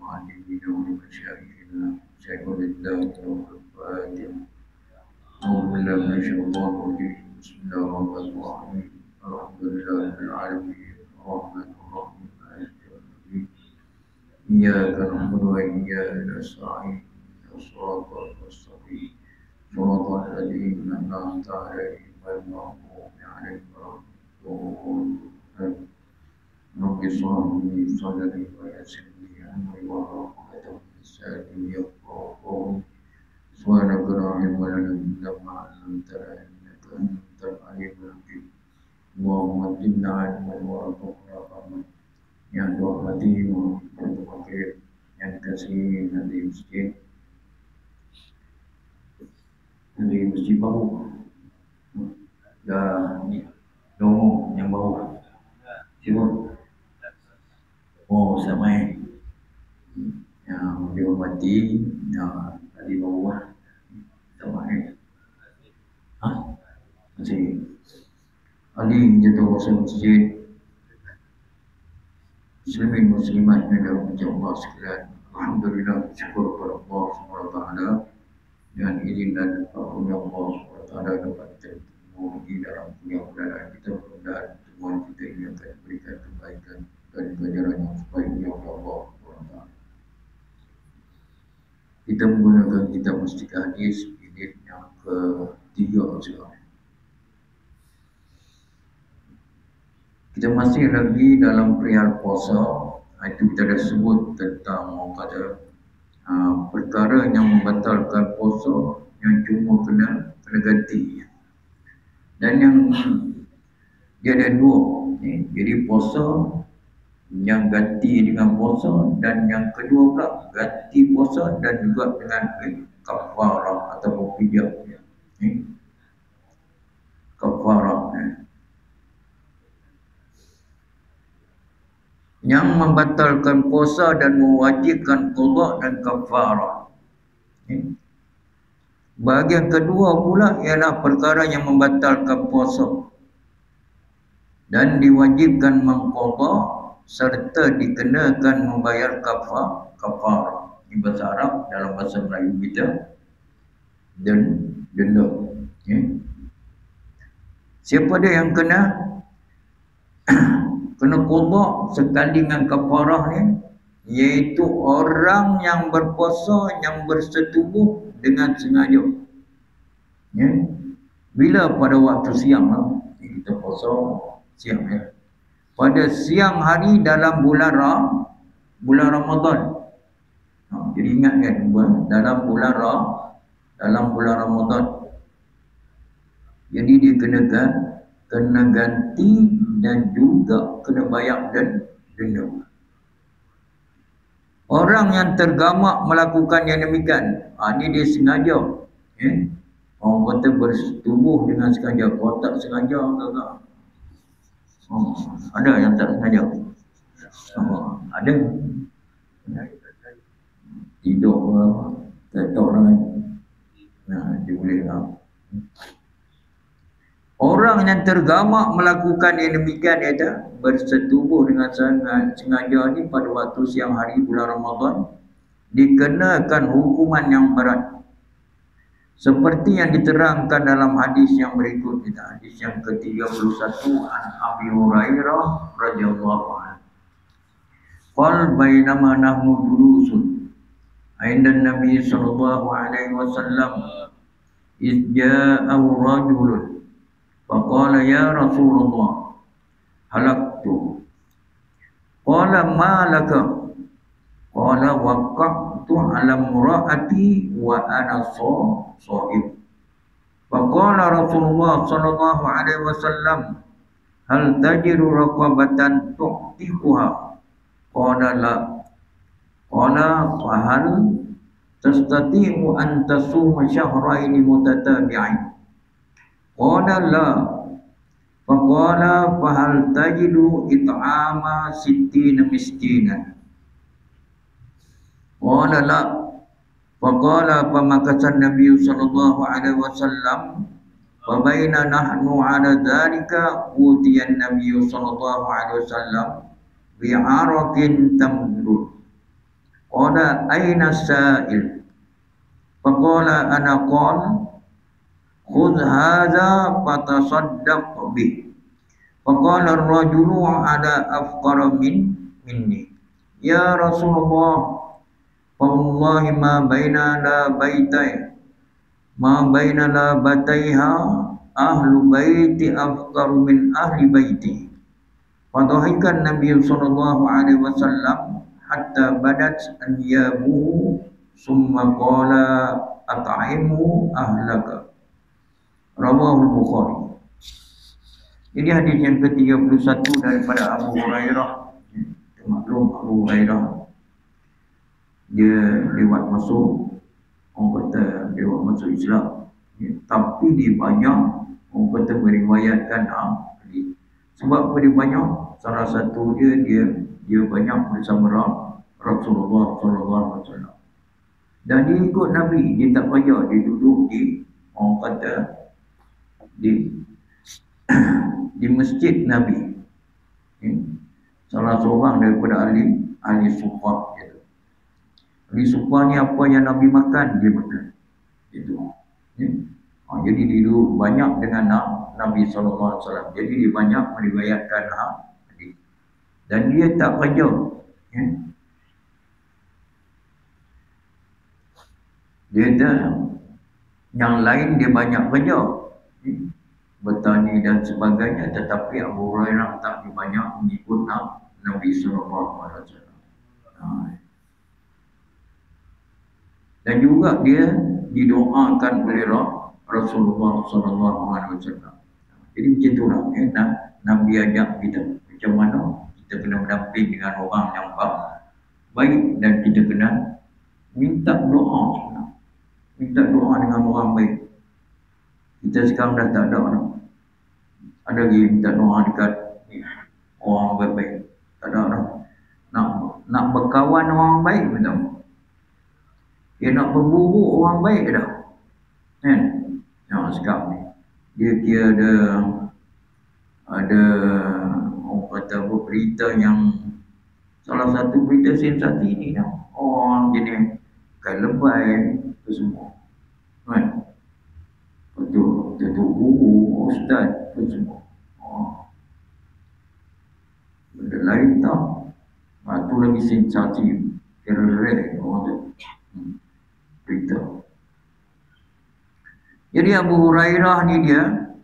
المعلمين ومشايخنا شيخ الإسلام والفاتح أعوذ بالله من الشيطان الرجيم بسم الله الرحمن الرحيم الحمد لله رب العالمين الرحمن الرحيم مالك يوم الدين إياك نعبد وإياك نستعين الصراط المستقيم صراط الذين أنعمت عليهم غير المغضوب عليهم ولا الضالين رب اشرح لي صدري ويسر لي أمري واحلل عقدة من لساني يفقهوا قولي سبحانك لا علم لنا إلا ما علمتنا إنك أنت العليم الحكيم اللهم زدنا علما وارزقنا فهما يا رحمتي وفضلك yang kasih nanti masjid baru dah ni lomo yang baru siapa samai yang dihormati yang tadi bawa samai masih Ali jatuh masuk masjid Muslimin muslimat yang dirahmati Allah sekalian. Alhamdulillah, syukur kepada Allah SWT dengan izin dan karunia Allah SWT dapat kita bertemu dalam dunia pelajaran kita. Mudah-mudahan semua kita ini akan berikan kebaikan dan pelajaran yang sebaiknya oleh Allah SWT. Kita menggunakan kitab Mustika Hadis jilid yang ke-3 sekarang. Kita masih lagi dalam perihal puasa. Itu kita dah sebut tentang orang kata perkara yang membatalkan puasa yang cuma kena ganti. Dan yang dia ada dua. Jadi puasa yang ganti dengan puasa, dan yang kedua pula ganti puasa dan juga dengan kafarah atau fidyah. Kafarah. Yang membatalkan puasa dan mewajibkan qada dan kafarah. Bahagian kedua pula ialah perkara yang membatalkan puasa dan diwajibkan mengqada serta dikenakan membayar kafarah. Ini bahasa Arab, dalam bahasa Melayu kita dan denda. Siapa dia yang kena qada sekali dengan kafarah ni, iaitu orang yang berpuasa yang bersetubuh dengan sengaja. Bila pada waktu siang lah, kita puasa siang pada siang hari dalam bulan Ramadan. Jadi ingat kan, dalam bulan Ramadan. Jadi dia kena ganti dan juga kena bayar dan denda. Orang yang tergamak melakukan yang demikian, ini dia sengaja. Orang kata bersetubuh dengan sengaja. Kalau tak sengaja agak. Ada yang tak sengaja? Ada. Tidur tak tahu orang. Dia boleh lah. Orang yang tergamak melakukan yang demikian iaitu bersetubuh dengan sengaja ni pada waktu siang hari bulan Ramadan dikenakan hukuman yang berat. Seperti yang diterangkan dalam hadis yang berikut kita. Hadis yang ke-31 an Abi Hurairah radhiyallahu anhu. Qal bainama nahnu julusun 'inda an-nabi sallallahu alaihi wasallam iz ja'ahu rajulun faqala ya Rasulullah halaktu. Qala ma laka? Qala waqa'tu ala imra'ati wa ana sha'ib. Faqala Rasulullah sallallahu alaihi wasallam hal tajidu raqabatan tu'tiquha? Qala la. Qala fa hal tastati'u an tasuma shahrayn mutatabi'ain? Qala la. Faqala fahal tajidu it'ama sittina miskinan? Qala la. Faqala famakasan Nabi sallallahu alaihi wasallam wa baina nahnu ala dhalika utiyan Nabi sallallahu alaihi wasallam bi'arakin tamrud Qala aina sa'il? Faqala ana qala khudh hadha fatasaddaq bih. Faqala ar-rajulu ala afqara minni. Ya Rasulullah, wallahi ma baina la baitai ma baina la bataiha ahlu baiti afqaru min ahli baiti. Fadhahikan Nabi sallallahu alaihi wasallam hatta badat anyabuhu summa qala at'imu ahlaka. Rawahu Bukhari. Jadi hadis yang ke-31 daripada Abu Hurairah. Maklum Abu Hurairah dia lewat masuk, orang kata lewat masuk Islam, tapi dia banyak orang kata meriwayatkan hadis. Sebab dia banyak, salah satu dia banyak bersama Rasulullah sallallahu alaihi wasallam. Dan dia ikut Nabi, dia tak payah dia duduk di orang kata di masjid Nabi. Salah seorang daripada ahli sufah gitu. Ahli sufah ni apa yang Nabi makan dia makan. Itu. Jadi dia duduk banyak dengan Nabi sallallahu alaihi wasallam. Jadi dia banyak meriwayatkan hadis. Dan dia tak kerja. Dia yang lain dia banyak kerja. Bertani dan sebagainya, tetapi Abu Hurairah tak banyak mengikut Nabi sallallahu alaihi wasallam. Dan juga dia didoakan oleh Rasulullah sallallahu alaihi wasallam. Jadi macam itulah Nabi ajak kita macam mana kita kena mendamping dengan orang yang baik, dan kita kena minta doa sebenarnya. Minta doa dengan orang baik. Kita sekarang dah tak ada ada lagi minta doa dekat orang baik-baik. Tak ada nak berkawan orang baik betul. Dia nak berburu orang baik dah. Kan? Yang sekarang ni dia kira ada orang kata berita yang salah satu berita sensasi ni orang jenis kain lebay tu semua. Kan? Datuk guru, ustaz tu semua. Benda lain tak. Tu lagi sensasi. Kira rare orang tu. Berita. Jadi Abu Hurairah ni dia,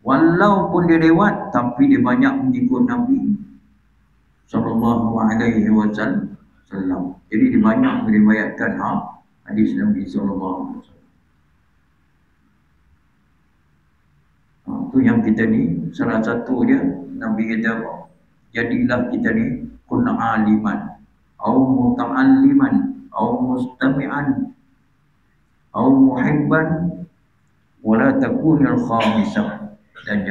walaupun dia lewat, tapi dia banyak mengikut Nabi sallallahu alaihi wasallam. Jadi dia banyak meriwayatkan hadis Nabi sallallahu alaihi wasallam. Tu yang kita ni, salah satu dia Nabi kata apa? Jadilah kita ni kunna aliman au muta'alliman au mustami'an au muhibban wala takunil khamisah. Dan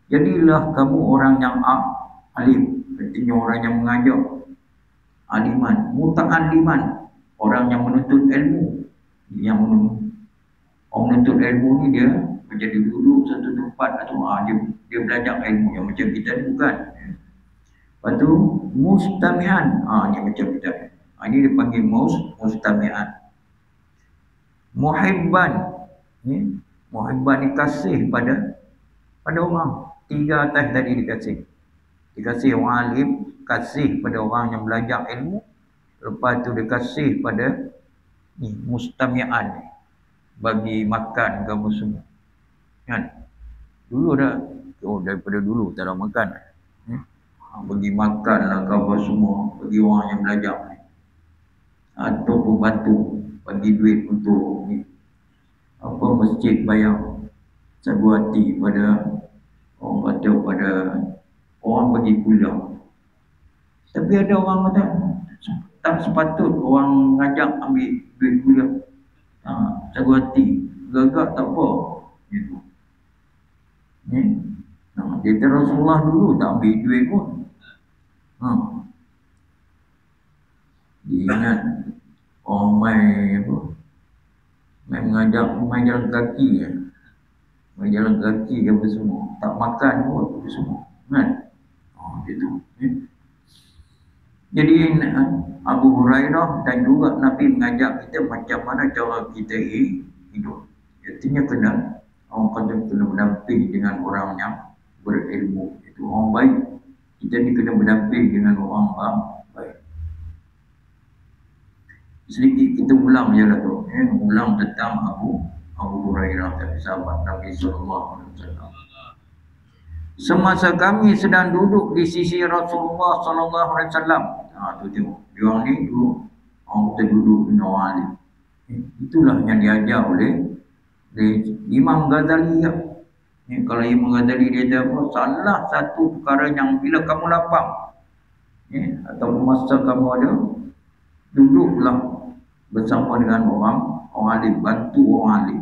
jadilah kamu orang yang alim, artinya orang yang mengajar, aliman, muta'alliman, orang yang menuntut ilmu. Yang orang menuntut ilmu ni dia menjadi duduk satu tempat atau dia belajar ilmu yang macam kita ni bukan. Lepas tu mustami'an, ni macam kita. Ini dia panggil mustami'an. Muhibban, muhibban ni kasih pada orang. Tiga atas tadi dikasih. Dikasih orang alim, kasih pada orang yang belajar ilmu. Lepas tu dia kasih pada mustami'an, bagi makan kamu semua. Kan? Dulu dah, daripada dulu tak ada makan. Bagi makan lah kamu semua, bagi orang yang belajar ni. Ataupun bantu, bagi duit untuk masjid bayar sagu hati pada orang kata pada orang bagi kuliah. Tapi ada orang kata tak sepatut orang ngajak ambil duit kuliah. Sagu hati, gagak tak apa. Gitu. Dia Rasulullah dulu tak ambil duit pun. Dia ingat orang main mengajak main jalan kaki main jalan kaki apa semua, tak makan pun apa semua kan. Gitu. Jadi Abu Hurairah, dan juga Nabi mengajak kita macam mana cara kita hidup. Artinya orang kata kena berdamping dengan orang yang berilmu, itu orang baik. Kita ni kena berdamping dengan orang baik. Sedikit kita ulang je lah tu, ulang tentang Abu Hurairah, sahabat Nabi SAW. Semasa kami sedang duduk di sisi Rasulullah SAW. Tu tengok, dia orang ni duduk, orang kita duduk dengan orang alim. Itulah yang diajar oleh Imam Ghazali. Kalau Imam Ghazali dia ada apa? Salah satu perkara yang bila kamu lapang, atau masa kamu ada, duduklah bersama dengan orang alim, bantu orang alim.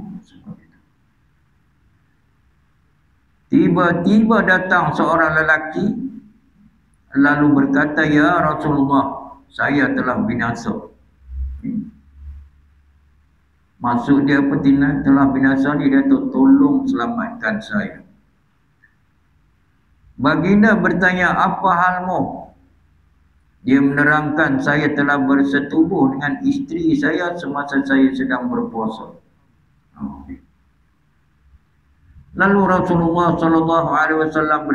Tiba-tiba datang seorang lelaki lalu berkata, "Ya Rasulullah, saya telah binasa." Maksud dia apa telah binasa ni? Dia tolong selamatkan saya. Baginda bertanya, "Apa halmu?" Dia menerangkan, "Saya telah bersetubuh dengan isteri saya semasa saya sedang berpuasa." Lalu Rasulullah SAW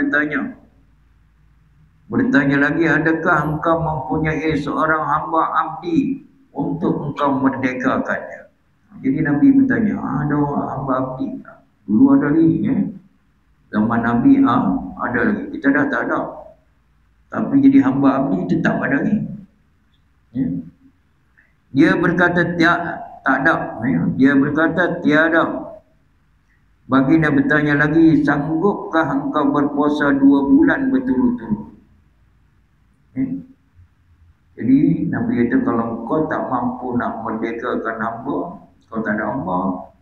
bertanya lagi, "Adakah engkau mempunyai seorang hamba abdi untuk engkau merdekakannya?" Jadi Nabi bertanya, "Ada hamba abdi?" Dulu ada lagi, zaman Nabi ada lagi. Kita dah tak ada. Tapi jadi hamba abdi tetap ada lagi. Dia berkata tak ada. Dia berkata tiada. Baginda bertanya lagi, "Sanggupkah engkau berpuasa 2 bulan berturut-turut?" Jadi Nabi kata, kalau kau tak mampu nak merdekakan hamba, kau tak ada hamba,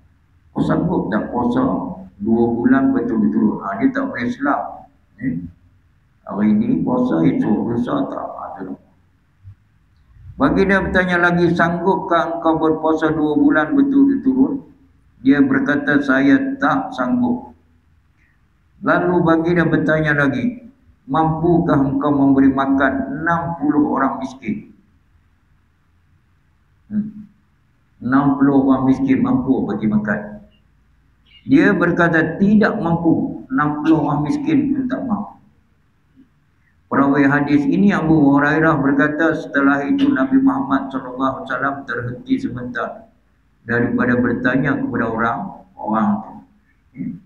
kau sanggup tak puasa 2 bulan berturut-turut? Dia tak boleh selap. Hari ini puasa, esok lusa tak. Baginda bertanya lagi, "Sanggupkah engkau berpuasa 2 bulan berturut-turut?" Dia berkata, "Saya tak sanggup." Lalu baginda bertanya lagi, "Mampukah engkau memberi makan 60 orang miskin?" 60 orang miskin mampu bagi makan. Dia berkata, "Tidak mampu." 60 orang miskin pun tak mampu. Perawi hadis ini Abu Hurairah berkata, setelah itu Nabi Muhammad SAW terhenti sebentar daripada bertanya kepada orang itu.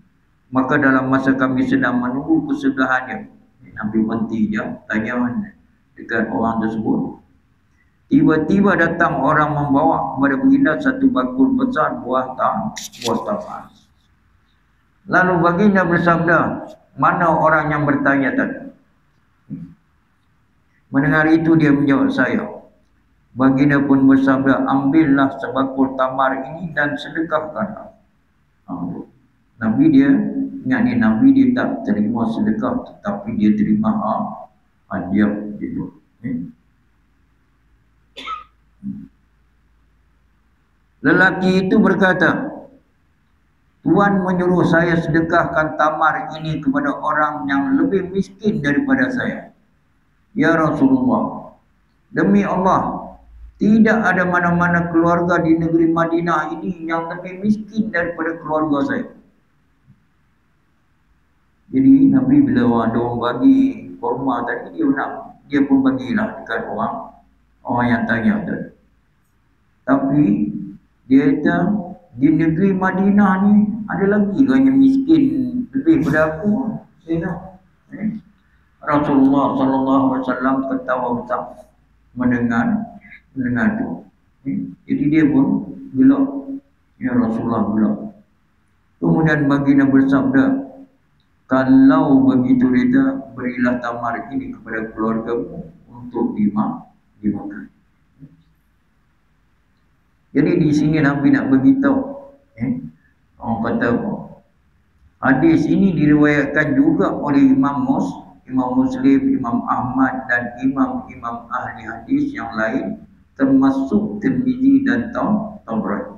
Maka dalam masa kami sedang menunggu kesebelahannya, Nabi berhenti je tanya dekat orang tersebut. Tiba-tiba datang orang membawa kepada baginda satu bakul besar buah tamar. Lalu baginda bersabda, "Mana orang yang bertanya tadi?" Mendengar itu dia menjawab, "Saya." Baginda pun bersabda, "Ambillah sebakul tamar ini dan sedekahkanlah." Nabi dia, ingat ni, Nabi dia tak terima sedekah, tetapi dia terima hadiah gitu. Lelaki itu berkata, "Tuan menyuruh saya sedekahkan tamar ini kepada orang yang lebih miskin daripada saya." "Ya Rasulullah, demi Allah, tidak ada mana-mana keluarga di negeri Madinah ini yang lebih miskin daripada keluarga saya." Jadi Nabi bila ada orang bagi kurma tadi, dia pun bagilah dekat orang yang tanya tadi. Tapi dia kata, di negeri Madinah ni ada lagi kan yang miskin lebih daripada aku. Rasulullah SAW ketawa besar mendengar tu. Jadi dia pun gelak. Ya Rasulullah gelak. Kemudian baginda bersabda, "Kalau begitu dia, berilah tamar ini kepada keluargamu untuk dimakan." Jadi di sini Nabi nak beritahu, orang kata apa? Hadis ini diriwayatkan juga oleh Imam Muslim, Imam Ahmad dan imam-imam ahli hadis yang lain, termasuk Tirmizi dan Tabrani.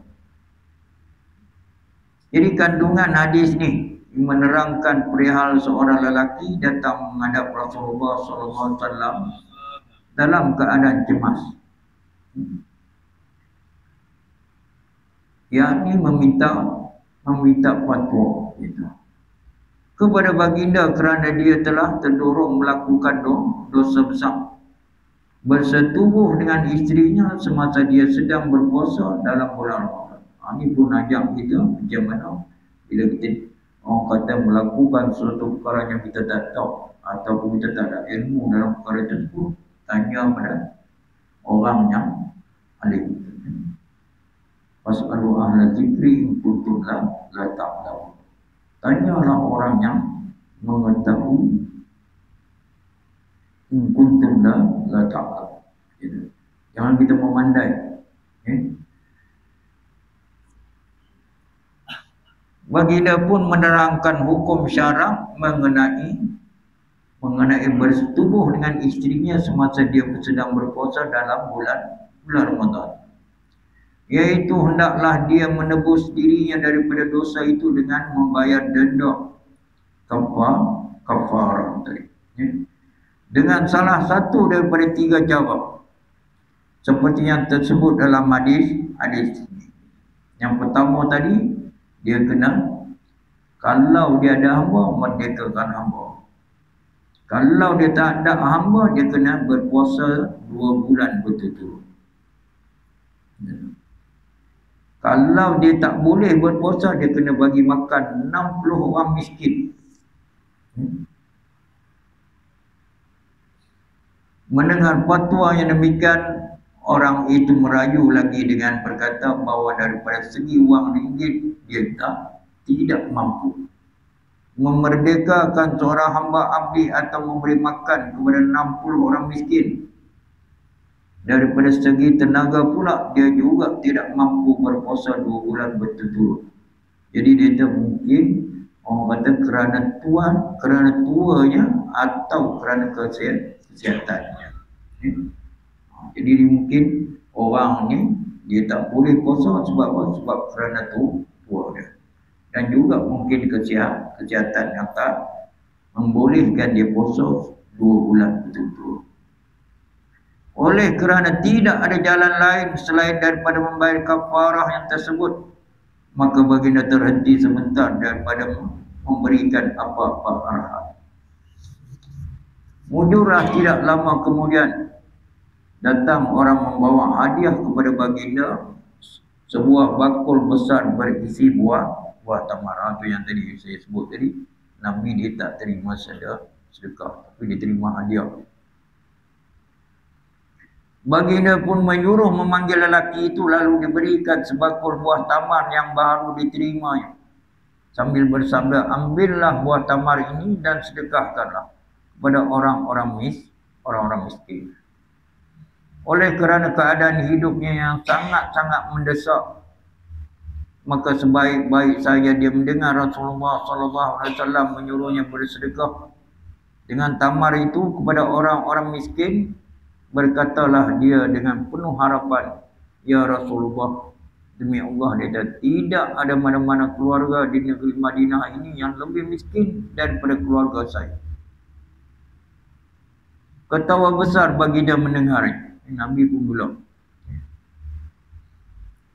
Jadi kandungan hadis ni menerangkan perihal seorang lelaki datang menghadap Rasulullah SAW dalam keadaan cemas. yakni meminta fatwa itu kepada baginda kerana dia telah terdorong melakukan dosa besar bersetubuh dengan isterinya semasa dia sedang berpuasa dalam bulan Ramadan. Ini pun ajak kita macam mana bila kita orang kata melakukan suatu perkara yang kita tak tahu ataupun kita tak ada ilmu dalam perkara tersebut, tanya pada orang yang alim. Fas'alu ahla zikri in kuntum la ta'lamun. Tanyalah orang yang mengetahui in kuntum la ta'lamun. Jangan kita memandai. Baginda pun menerangkan hukum syarak mengenai bersetubuh dengan isterinya semasa dia sedang berpuasa dalam bulan Ramadan. Iaitu hendaklah dia menebus dirinya daripada dosa itu dengan membayar denda kafarah tadi. Dengan salah satu daripada 3 cara. Seperti yang tersebut dalam hadis ini. Yang pertama tadi, dia kena, kalau dia ada hamba, merdekakan hamba. Kalau dia tak ada hamba, dia kena berpuasa 2 bulan berturut-turut. Kalau dia tak boleh berpuasa, dia kena bagi makan 60 orang miskin. Mendengar fatwa yang demikian, orang itu merayu lagi dengan berkata bahawa daripada segi wang ringgit, dia tidak mampu memerdekakan seorang hamba abdi atau memberi makan kepada 60 orang miskin. Daripada segi tenaga pula, dia juga tidak mampu berpuasa 2 bulan berturut-turut. Jadi dia mungkin orang kata kerana tuanya atau kerana kesihatannya. Jadi mungkin orang ni dia tak boleh puasa sebab apa? Sebab kerana tua dia. Dan juga mungkin kesihatan yang tak membolehkan dia puasa 2 bulan berturut-turut. Oleh kerana tidak ada jalan lain selain daripada membayar kafarah yang tersebut, maka baginda terhenti sebentar daripada memberikan apa-apa arahan. Mujurah tidak lama kemudian datang orang membawa hadiah kepada baginda, sebuah bakul besar berisi buah tamar. Itu yang tadi saya sebut tadi. Nabi dia tak terima sedekah, tapi dia terima hadiah. Baginda pun menyuruh memanggil lelaki itu, lalu diberikan sebakul buah tamar yang baru diterimanya. Sambil bersabda, ambillah buah tamar ini dan sedekahkanlah kepada orang-orang miskin. Oleh kerana keadaan hidupnya yang sangat-sangat mendesak, maka sebaik-baik saya dia mendengar Rasulullah SAW menyuruhnya bersedekah dengan tamar itu kepada orang-orang miskin. Berkatalah dia dengan penuh harapan, ya Rasulullah, demi Allah tidak ada mana-mana keluarga di negeri Madinah ini yang lebih miskin daripada keluarga saya. Ketawa besar baginda mendengarnya. Nabi pun belum.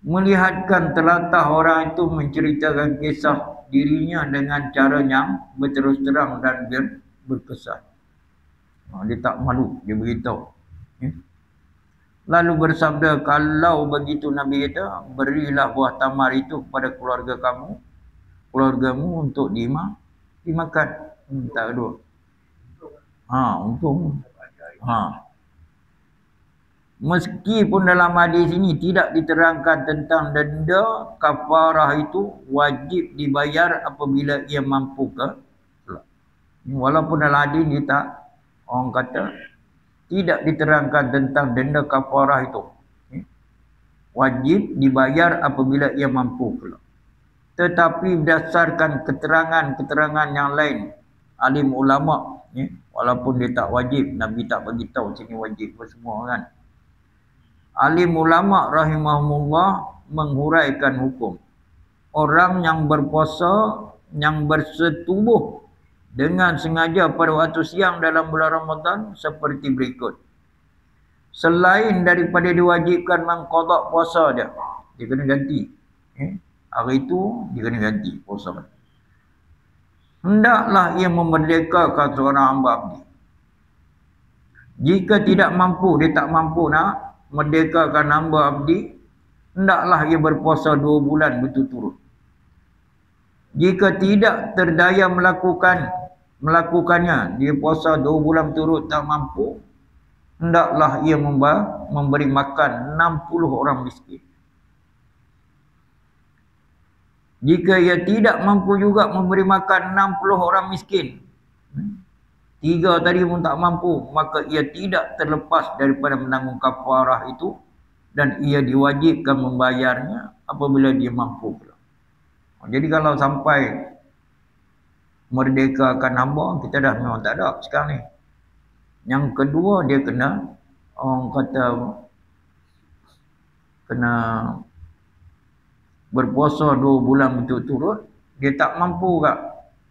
Melihatkan telatah orang itu menceritakan kisah dirinya dengan cara yang berterus terang dan berkesan. Dia tak malu, dia beritahu. Lalu bersabda, kalau begitu Nabi kata, berilah buah tamar itu kepada keluargamu untuk dimakan. Tak kedua. Untung. Meskipun dalam hadis ini tidak diterangkan tentang denda, kafarah itu wajib dibayar apabila ia mampu ke. Walaupun dalam hadis ini tak, orang kata tidak diterangkan tentang denda kafarah itu. Wajib dibayar apabila ia mampu pula. Tetapi berdasarkan keterangan-keterangan yang lain, alim ulama, walaupun dia tak wajib, Nabi tak bagi tahu sini wajib semua kan. Alim ulama rahimahumullah menghuraikan hukum. Orang yang berpuasa, yang bersetubuh dengan sengaja pada waktu siang dalam bulan Ramadan seperti berikut. selain daripada diwajibkan mengqada puasa dia kena ganti. Hari itu dia kena ganti puasa. Hendaklah ia memerdekakan seorang hamba abdi. Jika tidak mampu, dia tak mampu nak merdekakan hamba abdi, hendaklah ia berpuasa 2 bulan berturut-turut. Jika tidak terdaya melakukannya, dia puasa 2 bulan berturut tak mampu, hendaklah ia memberi makan 60 orang miskin. Jika ia tidak mampu juga memberi makan 60 orang miskin, 3 tadi pun tak mampu, maka ia tidak terlepas daripada menanggung kafarah itu dan ia diwajibkan membayarnya apabila dia mampu pula. Jadi kalau sampai merdekakan hamba, kita dah memang tak ada sekarang ni. Yang kedua, dia kena, orang kata, kena berpuasa 2 bulan berturut-turut. Dia tak mampu tak,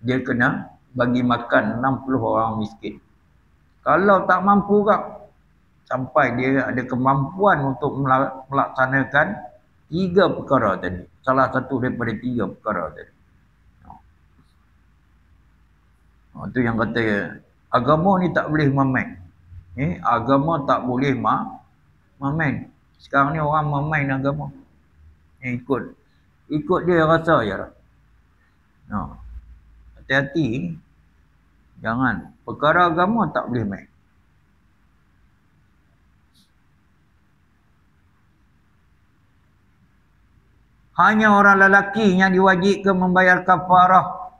dia kena bagi makan 60 orang miskin. Kalau tak mampu tak, sampai dia ada kemampuan untuk melaksanakan 3 perkara tadi. Salah satu daripada 3 perkara tadi. Itu yang kata agama ni tak boleh main. Agama tak boleh main. Sekarang ni orang main agama. Ikut dia rasa je lah. Hati-hati. Jangan. Perkara agama tak boleh main. Hanya orang lelaki yang diwajibkan membayar kafarah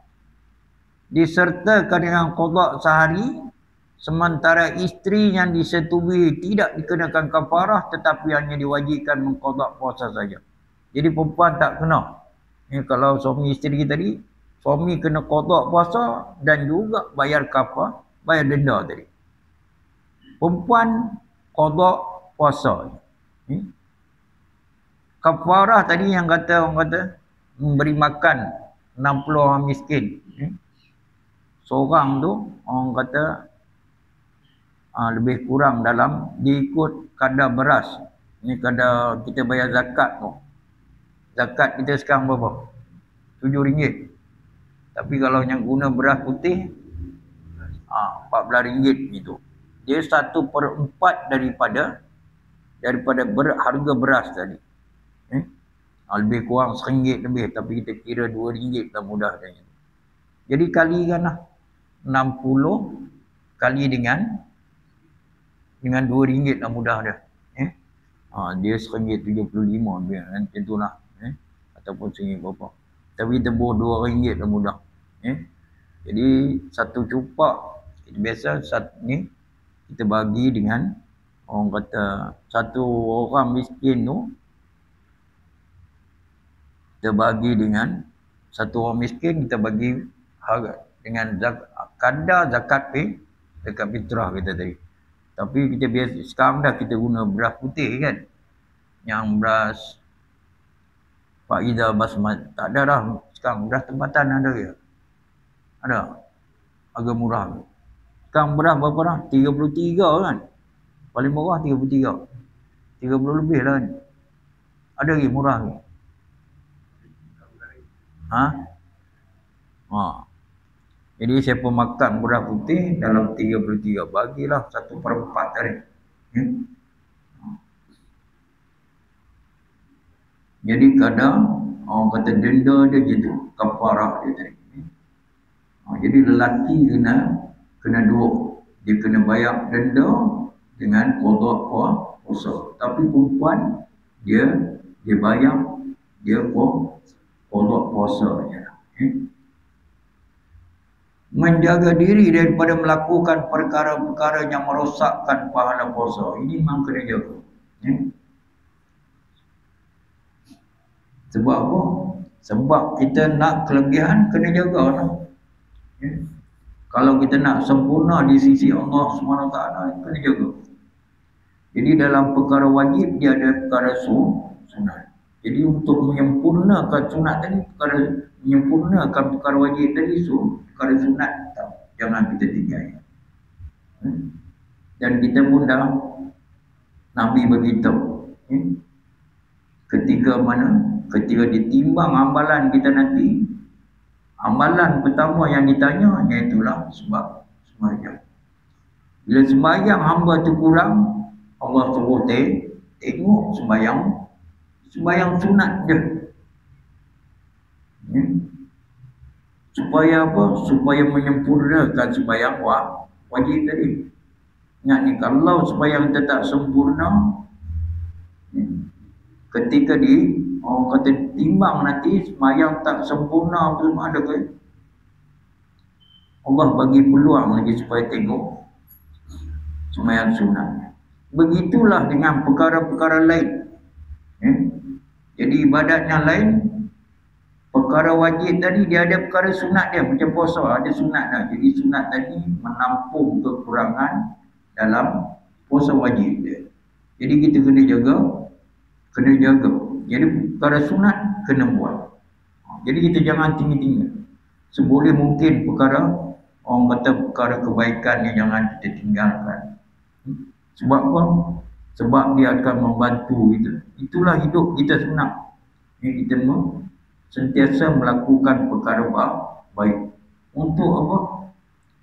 disertakan dengan qada sehari, sementara isteri yang disetubuhi tidak dikenakan kafarah tetapi hanya diwajibkan mengqada puasa saja. Jadi perempuan tak kena. Kalau suami isteri tadi, suami kena qada puasa dan juga bayar kafar, bayar denda tadi. Perempuan qada puasa. Kafarah tadi yang kata orang kata memberi makan 60 orang miskin. Seorang tu orang kata lebih kurang dalam diikut kadar beras. Ini kadar kita bayar zakat tu. Zakat kita sekarang berapa? RM7. Tapi kalau yang guna beras putih RM14 gitu. Dia 1/4 daripada harga beras tadi. Lebih kurang RM1 lebih, tapi kita kira RM2 tak mudah dah. Jadi kalikanlah 60 kali dengan RM2 dah mudah dah. Dia RM1.75 macam itulah. Ataupun RM1 berapa. Tapi tebus RM2 dah mudah. Jadi satu cupak biasa ni kita bagi dengan orang kata satu orang miskin tu, kita bagi dengan satu orang miskin, kita bagi harga dengan kadar zakat fitrah kita tadi. Tapi kita biasa sekarang dah kita guna beras putih kan. Yang beras Pak Ida Basmati tak ada dah sekarang. Beras tempatan ada ke? Ada. Harga murah. Sekarang beras berapa dah? 33 kan. Paling murah 33. 30 lebih lah kan. Ada lagi murah ke? Jadi siapa makan beras putih dalam 33, bagilah 1/4 tadi. Jadi kadang orang kata denda dia gitu, kafarah dia tadi. Jadi lelaki kena dua. Dia kena bayar denda dengan qada puasa. Tapi perempuan dia bayar, dia qada puasa je. Menjaga diri daripada melakukan perkara-perkara yang merosakkan pahala puasa. Ini memang kena jaga. Sebab apa? Sebab kita nak kelebihan, kena jaga lah. Kalau kita nak sempurna di sisi Allah SWT, kena jaga. Jadi dalam perkara wajib, dia ada perkara sunat. Jadi untuk menyempurnakan sunat tadi, menyempurnakan perkara wajib tadi, perkara sunat, jangan kita tinggal. Dan kita pun dah Nabi beritahu, ketika mana? Ketika ditimbang amalan kita nanti, amalan pertama yang ditanya iaitulah sebab sembahyang. Bila sembahyang hamba tu kurang, Allah suruh tengok sembahyang sunat je. Supaya apa? Supaya menyempurnakan sembahyang wajib tadi. Ingat ni, kalau sembahyang kita tak sempurna, ketika orang kata timbang nanti sembahyang tak sempurna apa semua ada ke? Allah bagi peluang lagi supaya tengok sembahyang sunat. Begitulah dengan perkara-perkara lain. Jadi ibadat yang lain, perkara wajib tadi dia ada perkara sunat dia, macam puasa ada sunat dah. Jadi sunat tadi menampung kekurangan dalam puasa wajib dia. Jadi kita kena jaga. Jadi perkara sunat kena buat. Jadi kita jangan tinggi-tinggi. Seboleh mungkin perkara, orang kata perkara kebaikan ni jangan kita tinggalkan. Sebab apa? Sebab dia akan membantu kita. Itulah hidup kita sunat. Kita sentiasa melakukan perkara baik. Untuk apa?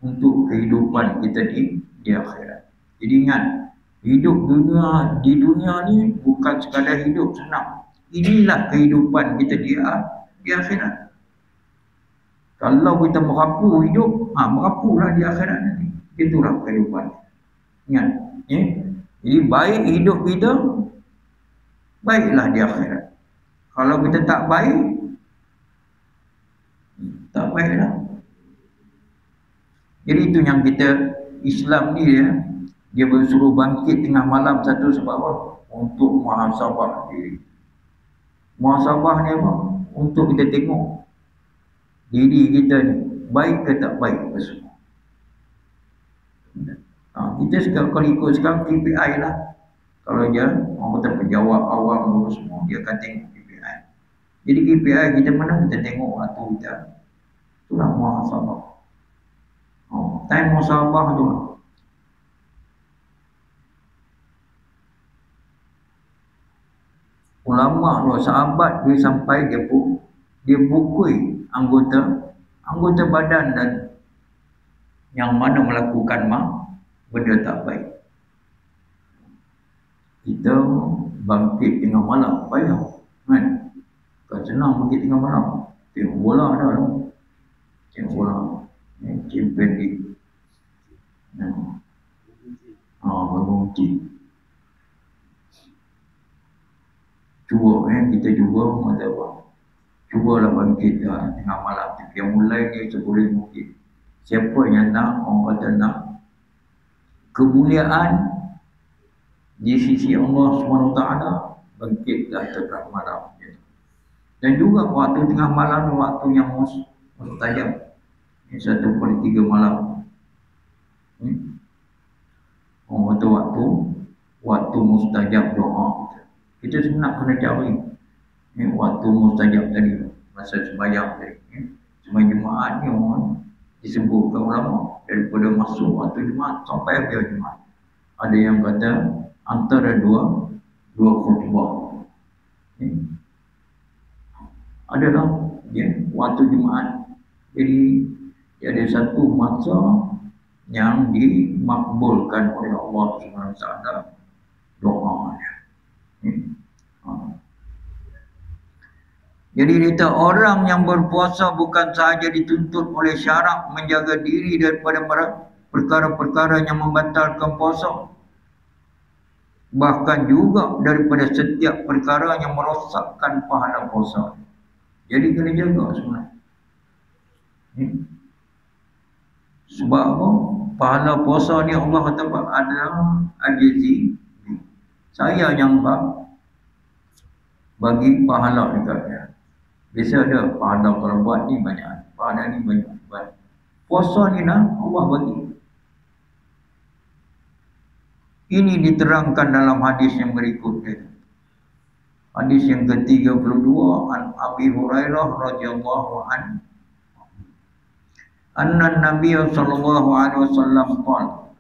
Untuk kehidupan kita di akhirat. Jadi ingat, hidup di dunia ni bukan sekadar hidup senang. Inilah kehidupan kita di akhirat. Kalau kita merapu hidup, merapulah di akhirat nanti. Itulah kehidupan. Ingat, jadi baik hidup kita, baiklah di akhirat. Kalau kita tak baik, tak baiklah. Jadi itu yang kita, Islam ni dia bersuruh bangkit tengah malam satu sebab apa? Untuk muhasabah diri. Muhasabah ni apa? Untuk kita tengok diri kita ni baik ke tak baik ke semua. Kita kalau ikut sekarang KPI lah. Kalau dia orang kata penjawab awam semua, dia akan tengok KPI. Jadi KPI kita mana kita tengok waktu kita. Itulah muhasabah. Time muhasabah tu lah. Ulama tu, sahabat dia sampai dia pukul anggota badan dan yang mana melakukan benda tak baik. Kita bangkit tengah malam payah kan? Bukan senang bangkit tengah malam. Tengok bola dah tu. Tengok bola Champion League. Bergunci. Cuba kita cuba kata apa? Cubalah bangkit tengah malam. Yang mulai ni seboleh mungkin. Siapa yang nak, orang kata nak kemuliaan di sisi Allah SWT, bangkitlah tengah malam. Dan juga waktu tengah malam ni waktu yang mustajab. 1/3 malam. Orang kata waktu mustajab doa. Kita sebenarnya kena cari waktu mustajab tadi, masa sembahyang tadi. Sembahyang Jumaat ni orang disebutkan ulama daripada masuk waktu Jumaat sampai akhir Jumaat. Ada yang kata antara dua khutbah. Adalah waktu Jumaat. Jadi ada satu masa yang dimakbulkan oleh Allah SWT doanya. Jadi kita orang yang berpuasa bukan sahaja dituntut oleh syarak menjaga diri daripada perkara-perkara yang membatalkan puasa, bahkan juga daripada setiap perkara yang merosakkan pahala puasa. Jadi kena jaga sebenarnya. Sebab apa? Pahala puasa ni Allah kata adalah ajizi. Saya yang bagi pahala dekatnya. Biasa ada pahala kalau buat ni banyak, pahala ni banyak. Puasa ni Allah bagi. Ini diterangkan dalam hadis yang berikut ni. Hadis yang ke-32 an Abi Hurairah radhiyallahu anhu. Anna Nabiy sallallahu alaihi wasallam qala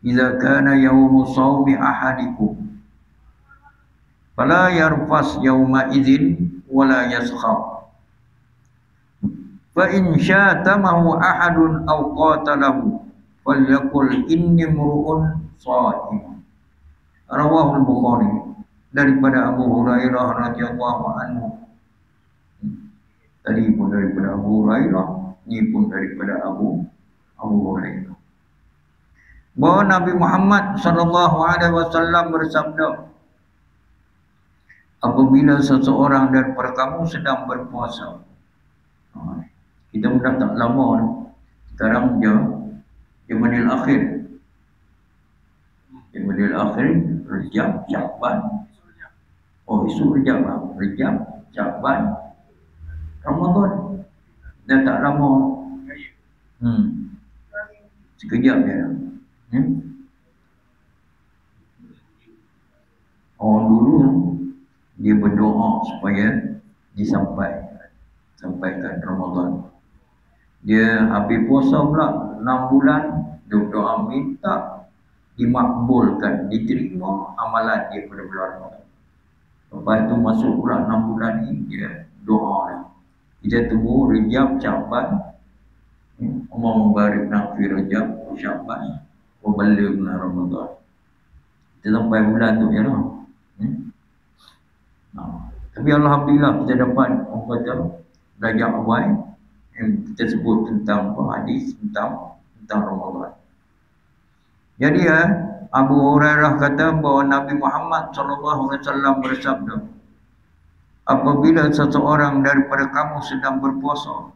idza kana yaumu shaumi ahadikum fala yarfas yauma idzin wala yaskhab fa in syatamahu ahadun aw qatalahu falyaqul inni mur'un sha'im. Rawahu al-Bukhari, daripada Abu Hurairah radhiyallahu anhu. Tadi pun daripada Abu Hurairah, ini pun daripada Abu Hurairah. Bahawa Nabi Muhammad sallallahu alaihi wasallam bersabda, apabila seseorang daripada kamu sedang berpuasa. Kita dah tak lama dah. Sekarang Jamadil Akhir. Jamadil Akhir, Rejab, Syakban. Oh, isu Rejab lah. Rejab, Syakban, Ramadan. Dah tak lama. Sekejap je dah. Orang dulu dia berdoa supaya sampaikan Ramadan. Dia habis puasa pula 6 bulan, dia berdoa minta dimakbulkan, diterima amalan dia pada bulan Ramadan. Lepas tu masuk pula 6 bulan ni dia doa lah. Kita tunggu Rejab, Syakban, Allah membarik fi Rejab, Syakban, wabaligna Ramadan. Kita sampai bulan tu je lah. Tapi Alhamdulillah kita dapat orang kata belajar awal yang kita sebut tentang hadis tentang Ramadan. Jadi Abu Hurairah kata bahawa Nabi Muhammad SAW bersabda, apabila seseorang daripada kamu sedang berpuasa,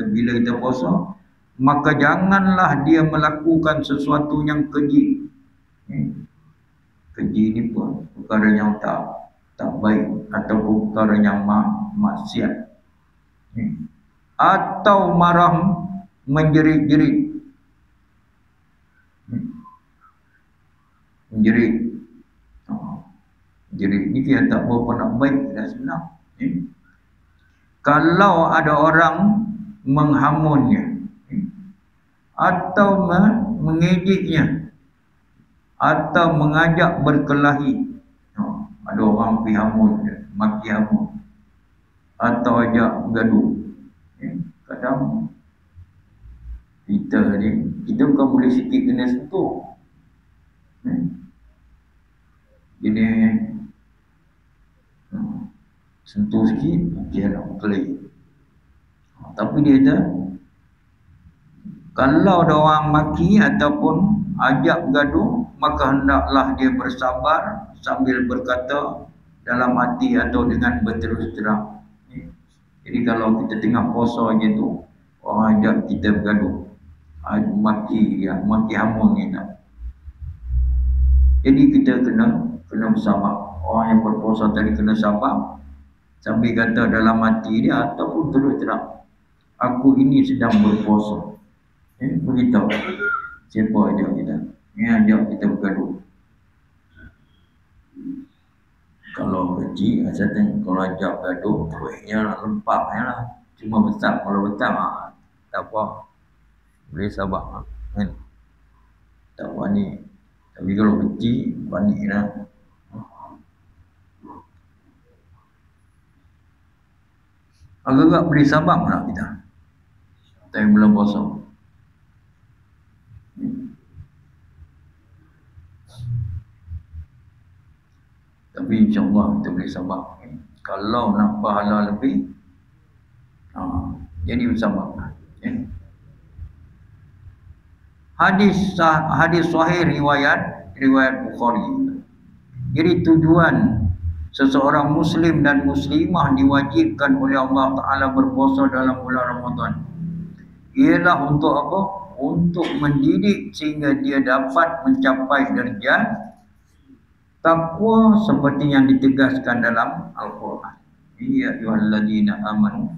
bila kita puasa, maka janganlah dia melakukan sesuatu yang keji. Keji ni pun perkara yang tak baik atau perkara yang maksiat. Atau marah menjerit-jerit. Jerit ni dia tak berapa nak baik dah sebenar. Kalau ada orang menghamunnya atau mengejeknya atau mengajak berkelahi, ada orang pergi hamun dia, maki hamun atau ajak gaduh. Kadang kita bukan boleh sikit kena sentuh. Jadi sentuh sikit dia nak berkelahi. Tapi dia ada, kalau ada orang maki ataupun ajak gaduh, maka hendaklah dia bersabar sambil berkata dalam hati atau dengan berterus terang. Jadi kalau kita tengah puasa je tu, orang ajak kita bergaduh, maki hamun ni tak. Jadi kita kena bersabar. Orang yang berpuasa tadi kena sabar sambil kata dalam hati dia ataupun terus terang, aku ini sedang berpuasa. Beritahu siapa ajak kita, ajak kita bergaduh. Kalau kecil, kalau ajak gaduh, kuihnya nak lempaknya lah. Cuma besar, kalau besar tak apa, boleh sabar kan? Tak panik. Tapi kalau kecil, panik lah. Agak-agak boleh sabar lah kita time bulan puasa. Tapi insyaAllah kita boleh sabar. Kalau nak pahala lebih, jadi bersabar. Hadis sahih riwayat Bukhari. Jadi tujuan seseorang muslim dan muslimah diwajibkan oleh Allah Ta'ala berpuasa dalam bulan Ramadan ialah untuk apa? Untuk mendidik sehingga dia dapat mencapai derajat takwa seperti yang ditegaskan dalam Al-Quran. Ya ayyuhalladzina amanu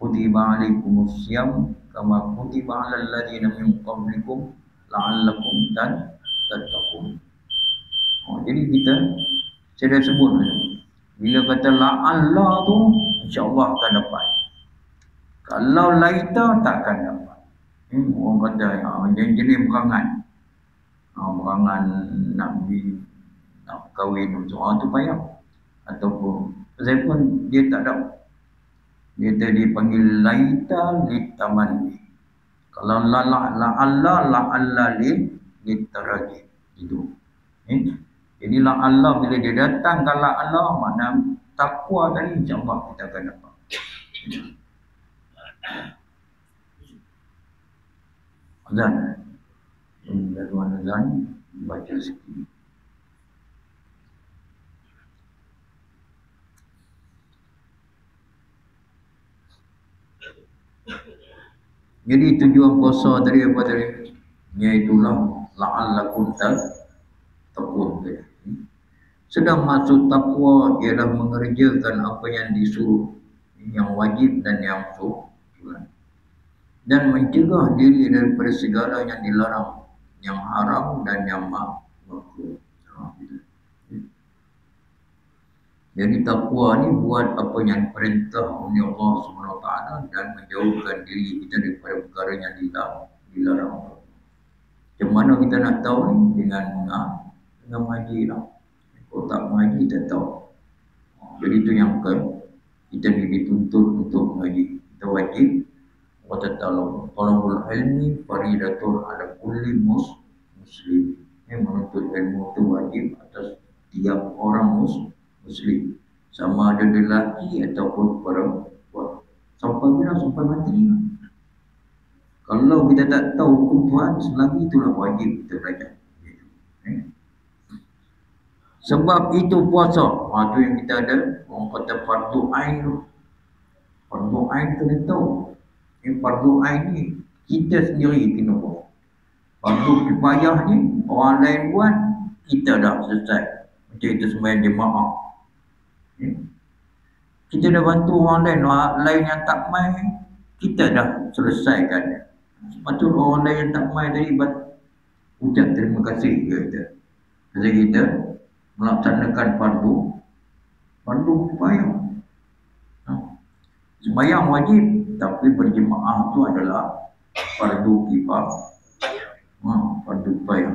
kutiba alaikumussyam kama kutiba alal ladzina min qablikum la'allakum tattaqun. Jadi saya dah sebut bila kata la'alla tu insya-Allah akan dapat. Kalau laita takkan dapat. Orang kata jenis perangai. berangan nak kahwin tu payah. Ataupun saya pun dia tak ada. Dia tadi panggil laita litamani. Kalau la litaraji itu. Jadi Allah bila dia datang kalau Allah makna takwa tadi insya-Allah kita akan dapat. Azan. Laluan azan baca sikit. Jadi tujuan puasa tadi apa tadi? Iaitulah la'allakum tattaqun. Sedang maksud takwa ialah mengerjakan apa yang disuruh, yang wajib dan yang sunat, dan mencegah diri daripada segala yang dilarang, yang haram dan yang makruh. Jadi takwa ni buat apa yang perintah oleh Allah SWT dan menjauhkan diri kita daripada perkara yang dilarang. Macam mana kita nak tahu ni? Dengan mengaji lah. Kalau tak mengaji tak tahu. Jadi itu yang kita ni dituntut untuk mengaji. Kita wajib talabul ilmi faridatun ala kulli muslim. Menuntut ilmu itu wajib atas tiap orang muslim, sama ada lelaki ataupun perempuan. Sampai bila? Sampai mati. Kalau kita tak tahu hukum Tuhan, selagi itulah wajib kita belajar. Sebab itu puasa. Itu yang kita ada. Orang kata fardu ain tu. Fardu ain kena tahu. Fardu ain ni kita sendiri kena buat. Fardu kifayah ni orang lain buat, kita dah selesai. Macam kita sembahyang jemaah. Kita dah bantu orang lain yang tak main, kita dah selesaikan. Sebab tu orang lain yang tak main tadi ucap terima kasih kita. Jadi kita melaksanakan fardu kifayah. Sembahyang wajib, tapi berjemaah tu adalah fardu kifayah. Fardu kifayah.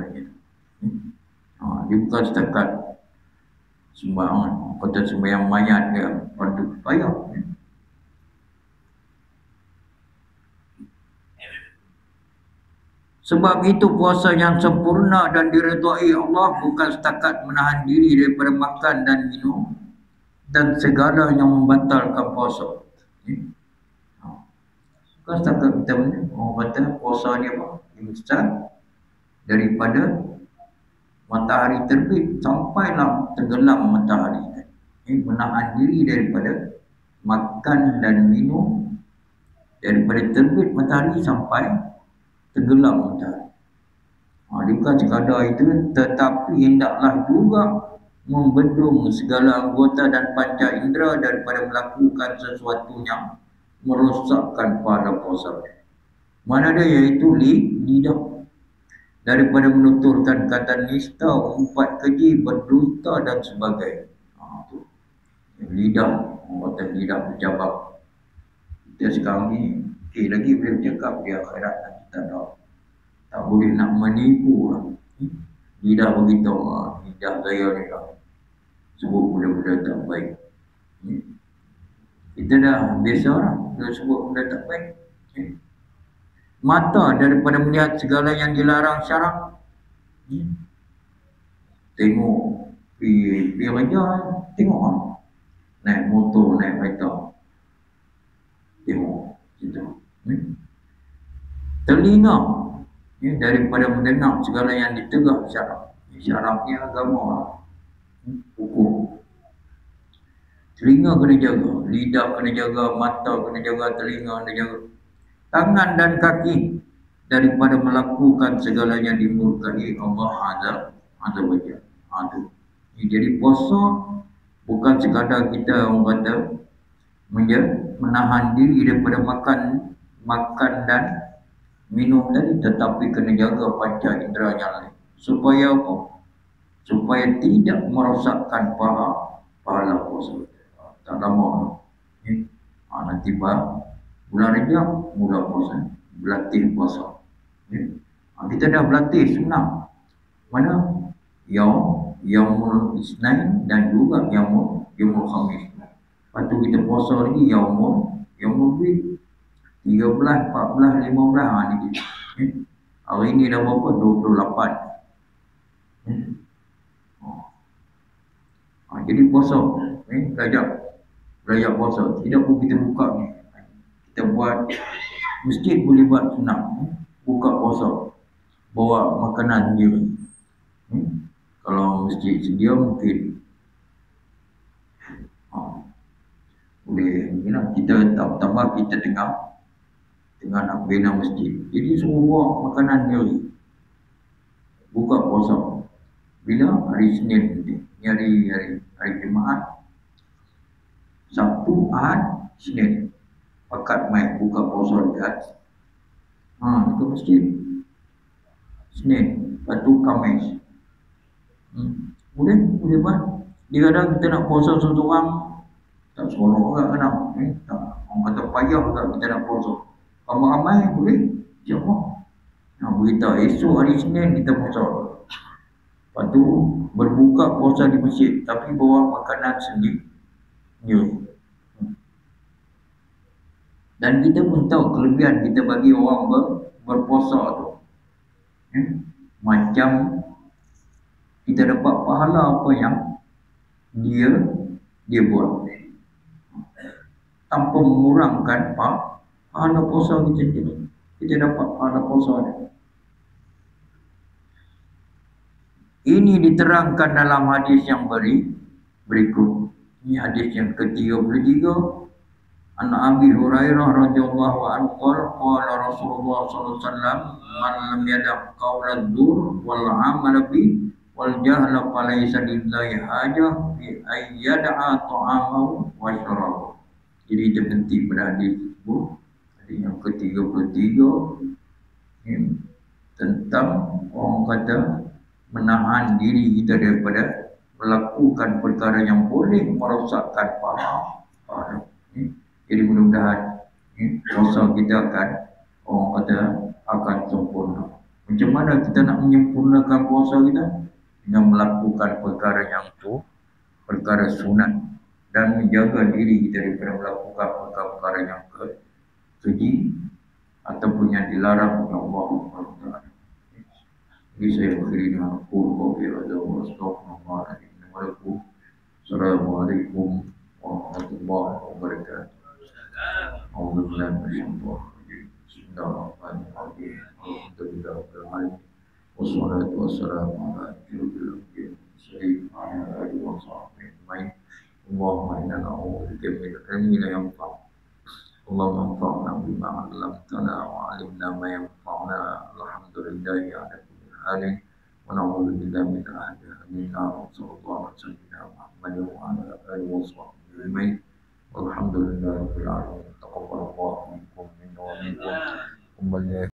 Dia bukan setakat sembahyang, kata sembahyang mayat dia fardu kifayah. Sebab itu puasa yang sempurna dan diredai Allah bukan setakat menahan diri daripada makan dan minum dan segala yang membatalkan puasa. Bukan setakat kita orang kata puasa ni apa? Instan daripada matahari terbit sampailah tenggelam matahari. Menahan diri daripada makan dan minum daripada terbit matahari sampai tenggelam matahari. Dia bukan sekadar itu, tetapi hendaklah juga membendung segala anggota dan panca indera daripada melakukan sesuatu yang merosakkan pahala puasa. Mana dia, iaitu lidah, daripada menuturkan kata nista, umpat keji, berdusta dan sebagainya. Lidah, orang kata lidah berjabak. Kita sekarang ni lagi boleh bercakap di akhirat dan kita tak boleh nak menipu lah. Lidah beritahu, lidah saya ni lah sebut benda-benda tak baik. Kita dah biasa lah kita sebut benda tak baik. Mata daripada melihat segala yang dilarang syarak. Tengok pergi kerja, tengok lah. Naik motor, naik kereta, tengok situ. Telinga daripada mendengar segala yang ditegak syarak. Syaraknya agama lah, hukum. Telinga kena jaga, lidah kena jaga, mata kena jaga, telinga kena jaga. Tangan dan kaki daripada melakukan segala yang dimurkai Allah Azza wa Jalla. Jadi puasa bukan sekadar kita orang kata menahan diri daripada makan dan minum tadi, tetapi kena jaga panca indera yang lain. Supaya apa? Supaya tidak merosakkan pahala puasa. Tak lama. Nanti bulan Rejab mula puasa, berlatih puasa. Kita dah berlatih senang. Mana? Yaumul Isnin dan juga Yaumul Khamis. Lepas tu kita puasa lagi Yaumul Bid. 13, 14, 15 ni kita. Hari ni dah berapa? 28. Jadi puasa. Belajar puasa. Tidak pun kita buka ni. Kita buat masjid boleh buat senang. Buka puasa. Bawa makanan sendiri. Kalau masjid sedia mungkin boleh kita tambah kita tengah nak bina masjid. Jadi suruh bawa makanan sendiri. Buka puasa. Bila? Hari Senin nanti. Hari Jumaat. Sabtu, Ahad, Senin. Pakat mai buka puasa dekat dekat masjid. Senin. Lepas tu Khamis. Boleh buat. Kadang kita nak puasa seorang tak seronok juga kadang. Orang kata payah juga kita nak puasa. Ramai-ramai boleh. InsyaAllah. Beritahu esok hari Senin kita puasa. Lepas tu berbuka puasa di masjid. Tapi bawa makanan sendiri. Dan kita pun tahu kelebihan kita bagi orang berpuasa tu. Macam kita dapat pahala apa yang dia buat. Tanpa mengurangkan pahala puasa kita sendiri. Kita dapat pahala puasa dia. Ini diterangkan dalam hadis yang berikut. Ini hadis yang ke-33. An Abi Hurairah radhiyallahu anhu qala Rasulullah sallallahu alaihi wasallam man lam yada' qawla dzur wal 'amala bi wal jahla falaysa lillahi hajah fi ayyada'a ta'amahu wa syarabahu. Jadi itu penting pada hadis itu. Hadis yang ke-33 tentang orang kata menahan diri kita daripada melakukan perkara yang boleh merosakkan pahala. Jadi mudah-mudahan puasa kita akan sempurna. Macam mana kita nak menyempurnakan puasa kita? Dengan melakukan perkara yang itu, perkara sunat, dan menjaga diri kita daripada melakukan perkara-perkara yang keji ataupun yang dilarang oleh Allah SWT. Jadi saya beri dengan kurba bi'adha wa Assalamualaikum warahmatullahi wabarakatuh. Bismillahirrahmanirrahim. Alhamdulillahirrahmanirrahim. Wassalatu wassalamu ala asyrafil anbiya'i wa ala alihi wa sahbihi ajma'in. Allahumma inna na'udzubika min ilmin la yanfa'. Allahumma anfa'na bima 'allamtana wa 'allimna ma yanfa'una. Alhamdulillahi ala kulli halin. Wa na'udzu billahi min adzabil nar. Sallallahu alaihi wa ala alihi wa sahbihi ajma'in. Alhamdulillahirabbil alamin. Taqabbalallahu minkum wa minkum.